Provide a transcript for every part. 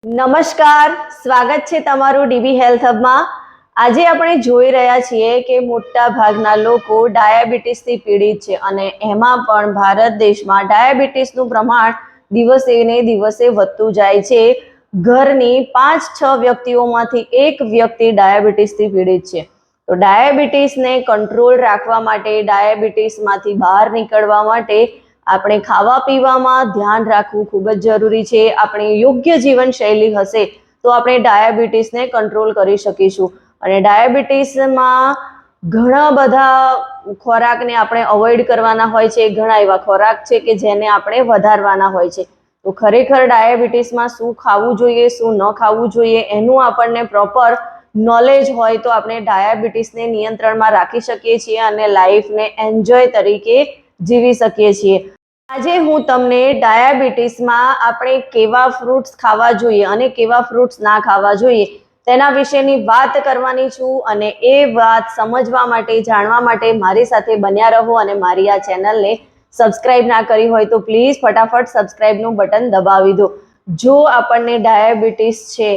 નમસ્કાર, સ્વાગત છે તમારું ડીબી હેલ્થ હબમાં। આજે આપણે જોઈ રહ્યા છીએ કે મોટા ભાગના લોકો ડાયાબિટીસથી પીડિત છે અને એમાં પણ ભારત દેશમાં ડાયાબિટીસનું પ્રમાણ દિવસે ને દિવસે વધતું જાય છે। ઘરની 5-6 વ્યક્તિઓમાંથી એક વ્યક્તિ ડાયાબિટીસથી પીડિત છે। તો ડાયાબિટીસને કંટ્રોલ રાખવા માટે, ડાયાબિટીસમાંથી બહાર નીકળવા માટે આપણે ખાવા પીવામાં ધ્યાન રાખવું ખૂબ જ જરૂરી છે। આપણી યોગ્ય જીવનશૈલી હશે તો આપણે ડાયાબિટીસને કંટ્રોલ કરી શકીશું। અને ડાયાબિટીસમાં ઘણા બધા ખોરાકને આપણે અવોઇડ કરવાના હોય છે, ઘણા એવા ખોરાક છે કે જેને આપણે વધારવાના હોય છે। તો ખરેખર ડાયાબિટીસમાં શું ખાવું જોઈએ, શું ન ખાવું જોઈએ એનું આપણને પ્રોપર નોલેજ હોય તો આપણે ડાયાબિટીસને નિયંત્રણમાં રાખી શકીએ છીએ અને લાઈફને એન્જોય તરીકે જીવી શકીએ છીએ। આજે હું તમને ડાયાબિટીસમાં આપણે કેવા ફ્રૂટ્સ ખાવા જોઈએ અને કેવા ફ્રૂટ્સ ના ખાવા જોઈએ તેના વિશેની વાત કરવાની છું। અને એ વાત સમજવા માટે, જાણવા માટે મારી સાથે બન્યા રહો અને મારી આ ચેનલને સબસ્ક્રાઇબ ના કરી હોય તો પ્લીઝ ફટાફટ સબસ્ક્રાઇબનું બટન દબાવી દો। જો આપણને ડાયાબિટીસ છે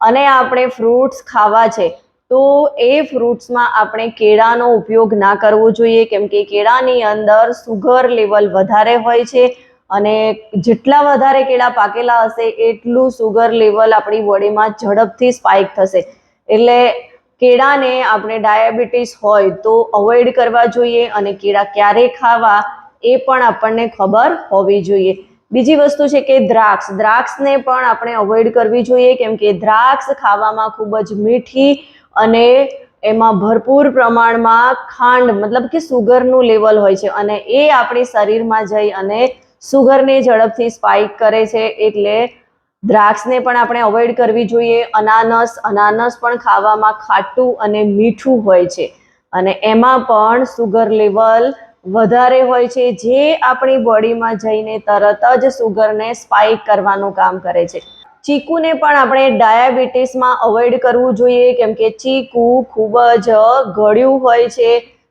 અને આપણે ફ્રૂટ્સ ખાવા છે તો એ ફ્રૂટ્સમાં આપણે કેળાનો ઉપયોગ ના કરવો જોઈએ, કેમ કે કેળાની અંદર સુગર લેવલ વધારે હોય છે અને જેટલા વધારે કેળા પાકેલા હશે એટલું સુગર લેવલ આપણી બોડીમાં ઝડપથી સ્પાઇક થશે। એટલે કેળાને આપણે ડાયાબિટીસ હોય તો અવોઇડ કરવા જોઈએ અને કેળા ક્યારે ખાવા એ પણ આપણને ખબર હોવી જોઈએ। બીજી વસ્તુ છે કે દ્રાક્ષને પણ આપણે અવોઇડ કરવી જોઈએ, કેમ કે દ્રાક્ષ ખાવામાં ખૂબ જ મીઠી અને એમાં ભરપૂર પ્રમાણમાં ખાંડ મતલબ કે સુગરનું લેવલ હોય છે અને એ આપણી શરીરમાં જઈ અને સુગરને ઝડપથી સ્પાઇક કરે છે। એટલે દ્રાક્ષને પણ આપણે અવોઇડ કરવી જોઈએ। અનાનસ પણ ખાવામાં ખાટું અને મીઠું હોય છે અને એમાં પણ સુગર લેવલ વધારે હોય છે, જે આપણી બોડીમાં જઈને તરત જ સુગરને સ્પાઇક કરવાનું કામ કરે છે। ચીકુને પણ આપણે ડાયાબિટીસમાં અવોઇડ કરવું જોઈએ, કેમ કે ચીકુ ખૂબ જ ગળ્યું હોય છે,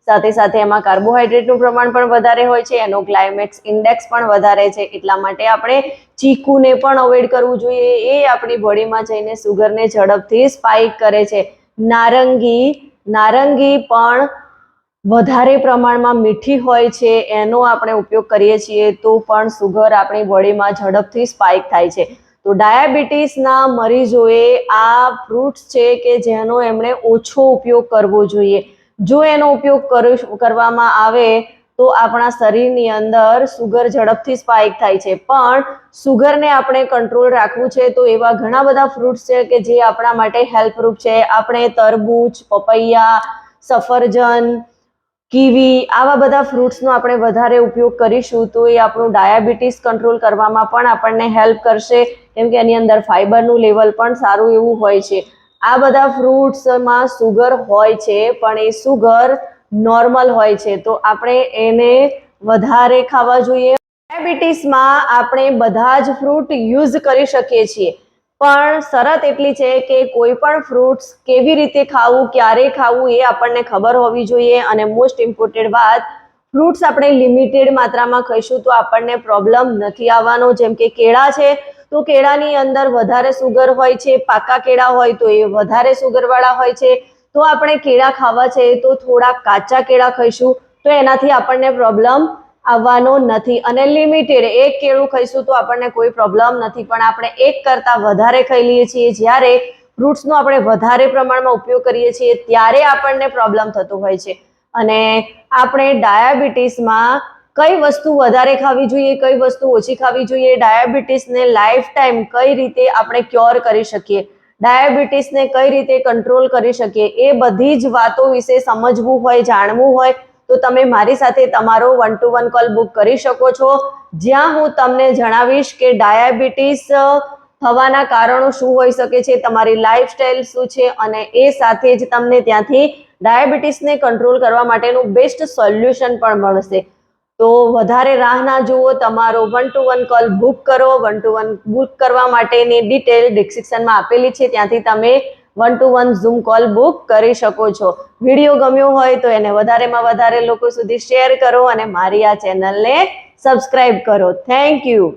સાથે સાથે એમાં કાર્બોહાઈડ્રેટનું પ્રમાણ પણ વધારે હોય છે, એનો ગ્લાયમેક્સ ઇન્ડેક્સ પણ વધારે છે। એટલા માટે આપણે ચીકુને પણ અવોઇડ કરવું જોઈએ, એ આપણી બોડીમાં જઈને સુગરને ઝડપથી સ્પાઇક કરે છે। નારંગી પણ વધારે પ્રમાણમાં મીઠી હોય છે, એનો આપણે ઉપયોગ કરીએ છીએ તો પણ સુગર આપણી બોડીમાં ઝડપથી સ્પાઇક થાય છે। તો ડાયાબિટીસના મરીઝોએ આ ફ્રૂટ્સ છે કે જેનો એમણે ઓછો ઉપયોગ કરવો જોઈએ। જો એનો ઉપયોગ કરવામાં આવે તો આપણા શરીરની અંદર સુગર ઝડપથી સ્પાઇક થાય છે, પણ સુગરને આપણે કંટ્રોલ રાખવું છે તો એવા ઘણા બધા ફ્રૂટ્સ છે કે જે આપણા માટે હેલ્પરૂપ છે। આપણે તરબૂચ, પપૈયા, સફરજન, કીવી આવા બધા ફ્રૂટ્સનો આપણે વધારે ઉપયોગ કરીશું તો એ આપણું ડાયાબિટીસ કંટ્રોલ કરવામાં પણ આપણને હેલ્પ કરશે, કેમ કે એની અંદર ફાઇબરનું લેવલ પણ સારું એવું હોય છે। આ બધા ફ્રૂટ્સમાં સુગર હોય છે પણ એ સુગર નોર્મલ હોય છે, તો આપણે એને વધારે ખાવા જોઈએ। ડાયાબિટીસમાં આપણે બધા જ ફ્રૂટ યુઝ કરી શકીએ છીએ, પણ શરત એટલી છે કે કોઈ પણ ફ્રૂટ્સ કેવી રીતે ખાવું, ક્યારે ખાવું એ આપણને ખબર હોવી જોઈએ। અને મોસ્ટ ઇમ્પોર્ટન્ટ વાત, ફ્રૂટ્સ આપણે લિમિટેડ માત્રામાં ખાઈશું તો આપણને પ્રોબ્લેમ નથી આવવાનો। જેમ કે કેળા છે તો કેળાની અંદર વધારે સુગર હોય છે, પાકા કેળા હોય તો એ વધારે સુગરવાળા હોય છે, તો આપણે કેળા ખાવા છે તો થોડા કાચા કેળા ખાઈશું તો એનાથી આપણને પ્રોબ્લેમ આવવાનો નથી। અને લિમિટેડ એક કેળું ખાઈશું તો આપણને કોઈ પ્રોબ્લેમ નથી, પણ આપણે એક કરતાં વધારે ખાઈ લઈએ છીએ જ્યારે ફ્રૂટ્સનો આપણે વધારે પ્રમાણમાં ઉપયોગ કરીએ છીએ ત્યારે આપણને પ્રોબ્લેમ થતો હોય છે। અને આપણે ડાયાબિટીસમાં કઈ વસ્તુ વધારે ખાવી જોઈએ, કઈ વસ્તુ ઓછી ખાવી જોઈએ, ડાયાબિટીસને લાઈફ ટાઈમ કઈ રીતે આપણે ક્યોર કરી શકીએ, ડાયાબિટીસને કઈ રીતે કંટ્રોલ કરી શકીએ, એ બધી જ વાતો વિશે સમજવું હોય, જાણવું હોય તો તમે મારી સાથે તમારો 1-to-1 કોલ બુક કરી શકો છો, જ્યાં હું તમને જણાવીશ કે ડાયાબિટીસ થવાના કારણો શું હોઈ શકે છે, તમારી લાઈફસ્ટાઈલ શું છે અને એ સાથે જ તમને ત્યાંથી ડાયાબિટીસને કંટ્રોલ કરવા માટેનું બેસ્ટ સોલ્યુશન પણ મળશે। તો વધારે રાહ ના જુઓ, તમારો 1-to-1 કોલ બુક કરો। 1-to-1 બુક કરવા માટેની ડિટેલ ડિસ્ક્રિપ્શનમાં આપેલી છે, ત્યાંથી તમે 1-to-1 ઝૂમ કોલ બુક કરી શકો છો। વિડીયો ગમ્યો હોય તો એને વધારેમાં વધારે લોકો સુધી શેર કરો અને મારી આ ચેનલને સબસ્ક્રાઇબ કરો। Thank you.